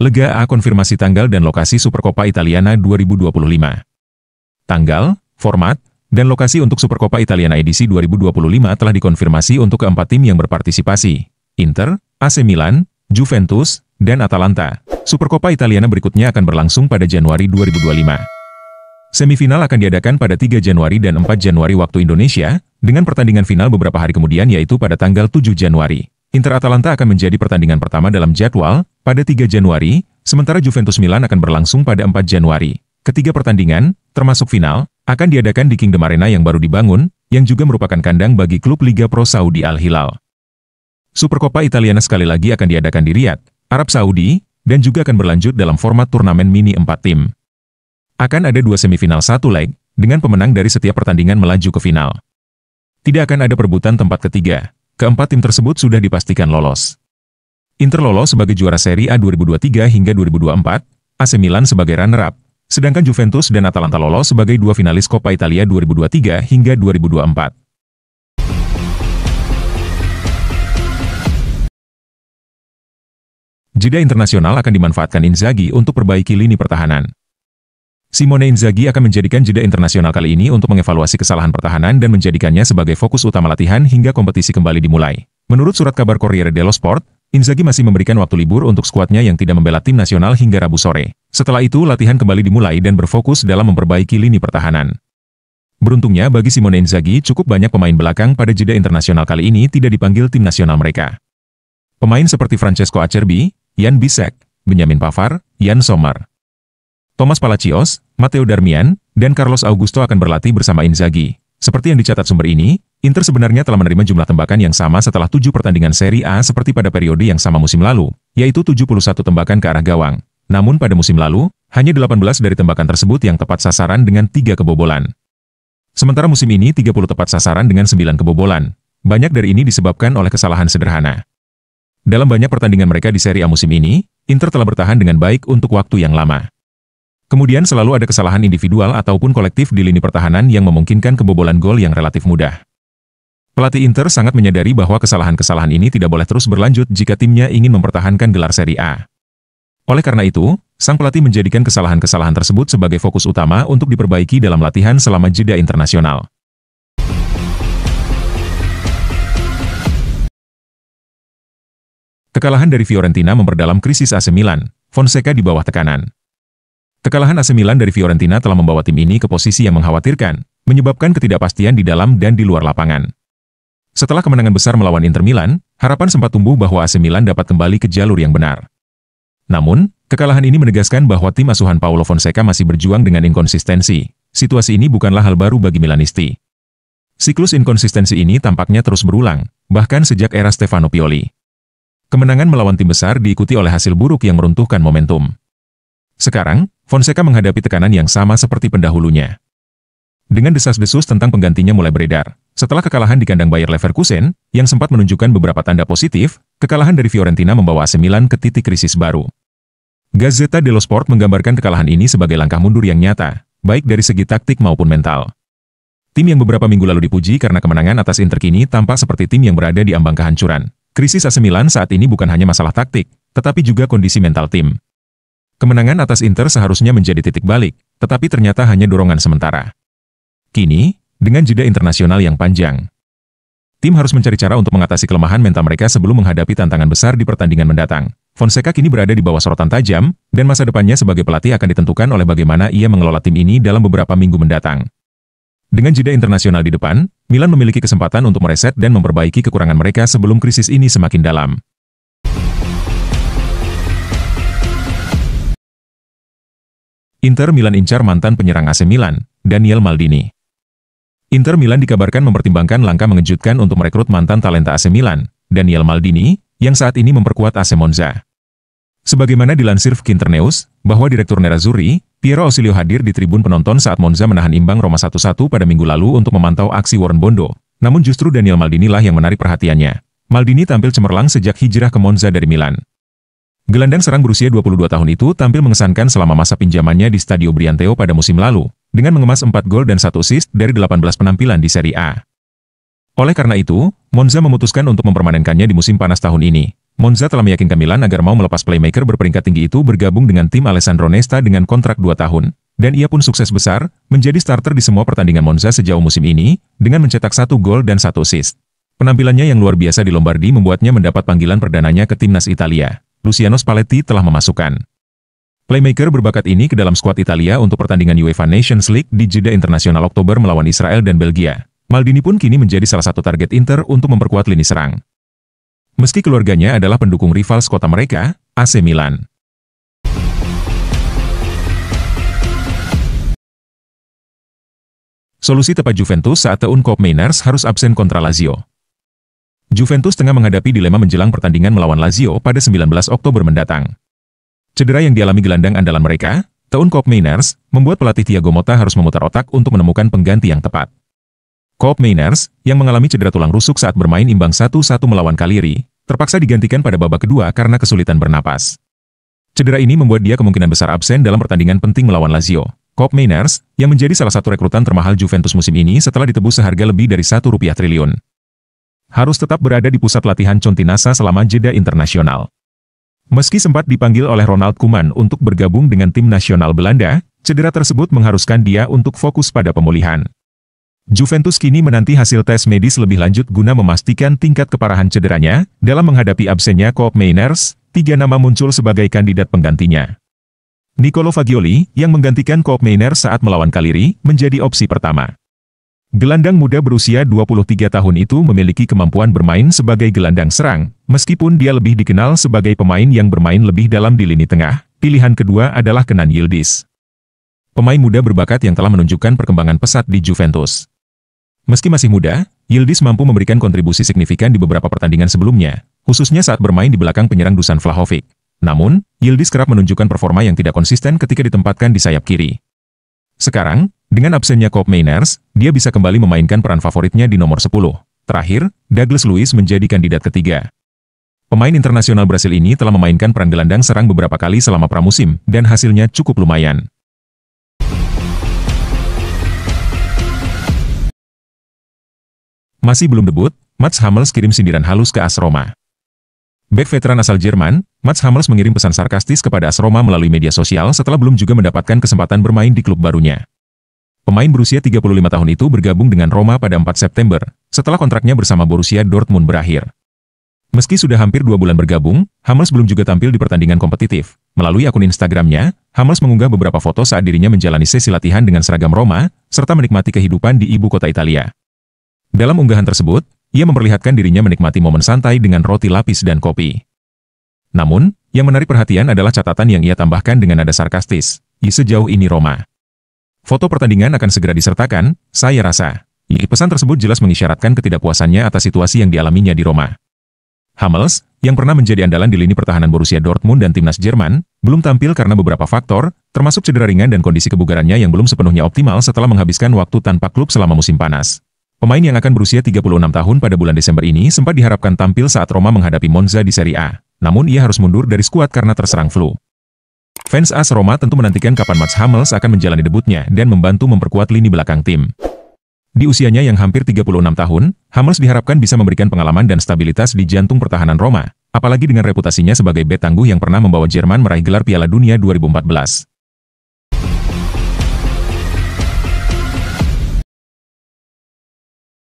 Lega A konfirmasi tanggal dan lokasi Supercoppa Italiana 2025. Tanggal, format, dan lokasi untuk Supercoppa Italiana edisi 2025 telah dikonfirmasi untuk keempat tim yang berpartisipasi, Inter, AC Milan, Juventus, dan Atalanta. Supercoppa Italiana berikutnya akan berlangsung pada Januari 2025. Semifinal akan diadakan pada 3 Januari dan 4 Januari waktu Indonesia, dengan pertandingan final beberapa hari kemudian yaitu pada tanggal 7 Januari. Inter-Atalanta akan menjadi pertandingan pertama dalam jadwal, pada 3 Januari, sementara Juventus Milan akan berlangsung pada 4 Januari. Ketiga pertandingan, termasuk final, akan diadakan di Kingdom Arena yang baru dibangun, yang juga merupakan kandang bagi klub Liga Pro Saudi Al-Hilal. Supercoppa Italiana sekali lagi akan diadakan di Riyadh, Arab Saudi, dan juga akan berlanjut dalam format turnamen mini 4 tim. Akan ada 2 semifinal 1 leg, dengan pemenang dari setiap pertandingan melaju ke final. Tidak akan ada perebutan tempat ketiga. Keempat tim tersebut sudah dipastikan lolos. Inter lolos sebagai juara Serie A 2023 hingga 2024, AC Milan sebagai runner-up, sedangkan Juventus dan Atalanta lolos sebagai 2 finalis Coppa Italia 2023 hingga 2024. Jeda internasional akan dimanfaatkan Inzaghi untuk perbaiki lini pertahanan. Simone Inzaghi akan menjadikan jeda internasional kali ini untuk mengevaluasi kesalahan pertahanan dan menjadikannya sebagai fokus utama latihan hingga kompetisi kembali dimulai. Menurut surat kabar Corriere dello Sport, Inzaghi masih memberikan waktu libur untuk skuadnya yang tidak membela tim nasional hingga Rabu sore. Setelah itu, latihan kembali dimulai dan berfokus dalam memperbaiki lini pertahanan. Beruntungnya bagi Simone Inzaghi, cukup banyak pemain belakang pada jeda internasional kali ini tidak dipanggil tim nasional mereka. Pemain seperti Francesco Acerbi, Jan Bisek, Benjamin Pavard, Jan Sommer, Thomas Palacios, Matteo Darmian, dan Carlos Augusto akan berlatih bersama Inzaghi. Seperti yang dicatat sumber ini, Inter sebenarnya telah menerima jumlah tembakan yang sama setelah 7 pertandingan Serie A seperti pada periode yang sama musim lalu, yaitu 71 tembakan ke arah gawang. Namun pada musim lalu, hanya 18 dari tembakan tersebut yang tepat sasaran dengan 3 kebobolan. Sementara musim ini 30 tepat sasaran dengan 9 kebobolan. Banyak dari ini disebabkan oleh kesalahan sederhana. Dalam banyak pertandingan mereka di Serie A musim ini, Inter telah bertahan dengan baik untuk waktu yang lama. Kemudian selalu ada kesalahan individual ataupun kolektif di lini pertahanan yang memungkinkan kebobolan gol yang relatif mudah. Pelatih Inter sangat menyadari bahwa kesalahan-kesalahan ini tidak boleh terus berlanjut jika timnya ingin mempertahankan gelar Serie A. Oleh karena itu, sang pelatih menjadikan kesalahan-kesalahan tersebut sebagai fokus utama untuk diperbaiki dalam latihan selama jeda internasional. Kekalahan dari Fiorentina memperdalam krisis AC Milan, Fonseca di bawah tekanan. Kekalahan AC Milan dari Fiorentina telah membawa tim ini ke posisi yang mengkhawatirkan, menyebabkan ketidakpastian di dalam dan di luar lapangan. Setelah kemenangan besar melawan Inter Milan, harapan sempat tumbuh bahwa AC Milan dapat kembali ke jalur yang benar. Namun, kekalahan ini menegaskan bahwa tim asuhan Paulo Fonseca masih berjuang dengan inkonsistensi. Situasi ini bukanlah hal baru bagi Milanisti. Siklus inkonsistensi ini tampaknya terus berulang, bahkan sejak era Stefano Pioli. Kemenangan melawan tim besar diikuti oleh hasil buruk yang meruntuhkan momentum. Sekarang, Fonseca menghadapi tekanan yang sama seperti pendahulunya. Dengan desas-desus tentang penggantinya mulai beredar, setelah kekalahan di kandang Bayer Leverkusen, yang sempat menunjukkan beberapa tanda positif, kekalahan dari Fiorentina membawa AC Milan ke titik krisis baru. Gazzetta dello Sport menggambarkan kekalahan ini sebagai langkah mundur yang nyata, baik dari segi taktik maupun mental. Tim yang beberapa minggu lalu dipuji karena kemenangan atas Inter kini tampak seperti tim yang berada di ambang kehancuran. Krisis AC Milan saat ini bukan hanya masalah taktik, tetapi juga kondisi mental tim. Kemenangan atas Inter seharusnya menjadi titik balik, tetapi ternyata hanya dorongan sementara. Kini, dengan jeda internasional yang panjang, tim harus mencari cara untuk mengatasi kelemahan mental mereka sebelum menghadapi tantangan besar di pertandingan mendatang. Fonseca kini berada di bawah sorotan tajam, dan masa depannya sebagai pelatih akan ditentukan oleh bagaimana ia mengelola tim ini dalam beberapa minggu mendatang. Dengan jeda internasional di depan, Milan memiliki kesempatan untuk mereset dan memperbaiki kekurangan mereka sebelum krisis ini semakin dalam. Inter Milan incar mantan penyerang AC Milan, Daniel Maldini. Inter Milan dikabarkan mempertimbangkan langkah mengejutkan untuk merekrut mantan talenta AC Milan, Daniel Maldini, yang saat ini memperkuat AC Monza. Sebagaimana dilansir Internews, bahwa Direktur Nerazzurri, Piero Ausilio hadir di tribun penonton saat Monza menahan imbang Roma 1-1 pada minggu lalu untuk memantau aksi Warren Bondo. Namun justru Daniel Maldini lah yang menarik perhatiannya. Maldini tampil cemerlang sejak hijrah ke Monza dari Milan. Gelandang serang berusia 22 tahun itu tampil mengesankan selama masa pinjamannya di Stadio Brianteo pada musim lalu, dengan mengemas 4 gol dan 1 assist dari 18 penampilan di Serie A. Oleh karena itu, Monza memutuskan untuk mempermanenkannya di musim panas tahun ini. Monza telah meyakinkan Milan agar mau melepas playmaker berperingkat tinggi itu bergabung dengan tim Alessandro Nesta dengan kontrak 2 tahun, dan ia pun sukses besar, menjadi starter di semua pertandingan Monza sejauh musim ini, dengan mencetak 1 gol dan 1 assist. Penampilannya yang luar biasa di Lombardi membuatnya mendapat panggilan perdananya ke timnas Italia. Luciano Spalletti telah memasukkan playmaker berbakat ini ke dalam skuad Italia untuk pertandingan UEFA Nations League di jeda internasional Oktober melawan Israel dan Belgia. Maldini pun kini menjadi salah satu target Inter untuk memperkuat lini serang. Meski keluarganya adalah pendukung rival sekota mereka, AC Milan. Solusi tepat Juventus saat Teun Koopmeiners harus absen kontra Lazio. Juventus tengah menghadapi dilema menjelang pertandingan melawan Lazio pada 19 Oktober mendatang. Cedera yang dialami gelandang andalan mereka, Teun Koopmeiners, membuat pelatih Thiago Motta harus memutar otak untuk menemukan pengganti yang tepat. Koopmeiners, yang mengalami cedera tulang rusuk saat bermain imbang 1-1 melawan Cagliari, terpaksa digantikan pada babak kedua karena kesulitan bernapas. Cedera ini membuat dia kemungkinan besar absen dalam pertandingan penting melawan Lazio. Koopmeiners, yang menjadi salah satu rekrutan termahal Juventus musim ini setelah ditebus seharga lebih dari Rp1 triliun, harus tetap berada di pusat latihan Continasa selama jeda internasional. Meski sempat dipanggil oleh Ronald Koeman untuk bergabung dengan tim nasional Belanda, cedera tersebut mengharuskan dia untuk fokus pada pemulihan. Juventus kini menanti hasil tes medis lebih lanjut guna memastikan tingkat keparahan cederanya. Dalam menghadapi absennya Koopmeiners, 3 nama muncul sebagai kandidat penggantinya. Nicolo Fagioli, yang menggantikan Koopmeiners saat melawan Cagliari, menjadi opsi pertama. Gelandang muda berusia 23 tahun itu memiliki kemampuan bermain sebagai gelandang serang, meskipun dia lebih dikenal sebagai pemain yang bermain lebih dalam di lini tengah. Pilihan kedua adalah Kenan Yildiz, pemain muda berbakat yang telah menunjukkan perkembangan pesat di Juventus. Meski masih muda, Yildiz mampu memberikan kontribusi signifikan di beberapa pertandingan sebelumnya, khususnya saat bermain di belakang penyerang Dusan Vlahovic. Namun, Yildiz kerap menunjukkan performa yang tidak konsisten ketika ditempatkan di sayap kiri. Sekarang, dengan absennya Koopmeiners, dia bisa kembali memainkan peran favoritnya di nomor 10. Terakhir, Douglas Luiz menjadi kandidat ketiga. Pemain internasional Brasil ini telah memainkan peran gelandang serang beberapa kali selama pramusim, dan hasilnya cukup lumayan. Masih belum debut, Mats Hummels kirim sindiran halus ke AS Roma. Bek veteran asal Jerman, Mats Hummels mengirim pesan sarkastis kepada AS Roma melalui media sosial setelah belum juga mendapatkan kesempatan bermain di klub barunya. Pemain berusia 35 tahun itu bergabung dengan Roma pada 4 September, setelah kontraknya bersama Borussia Dortmund berakhir. Meski sudah hampir 2 bulan bergabung, Hummels belum juga tampil di pertandingan kompetitif. Melalui akun Instagramnya, Hummels mengunggah beberapa foto saat dirinya menjalani sesi latihan dengan seragam Roma, serta menikmati kehidupan di ibu kota Italia. Dalam unggahan tersebut, ia memperlihatkan dirinya menikmati momen santai dengan roti lapis dan kopi. Namun, yang menarik perhatian adalah catatan yang ia tambahkan dengan nada sarkastis. Sejauh ini Roma. Foto pertandingan akan segera disertakan, saya rasa. Pesan tersebut jelas mengisyaratkan ketidakpuasannya atas situasi yang dialaminya di Roma. Hummels, yang pernah menjadi andalan di lini pertahanan Borussia Dortmund dan timnas Jerman, belum tampil karena beberapa faktor, termasuk cedera ringan dan kondisi kebugarannya yang belum sepenuhnya optimal setelah menghabiskan waktu tanpa klub selama musim panas. Pemain yang akan berusia 36 tahun pada bulan Desember ini sempat diharapkan tampil saat Roma menghadapi Monza di Serie A, namun ia harus mundur dari skuad karena terserang flu. Fans AS Roma tentu menantikan kapan Mats Hummels akan menjalani debutnya dan membantu memperkuat lini belakang tim. Di usianya yang hampir 36 tahun, Hummels diharapkan bisa memberikan pengalaman dan stabilitas di jantung pertahanan Roma, apalagi dengan reputasinya sebagai bek tangguh yang pernah membawa Jerman meraih gelar Piala Dunia 2014.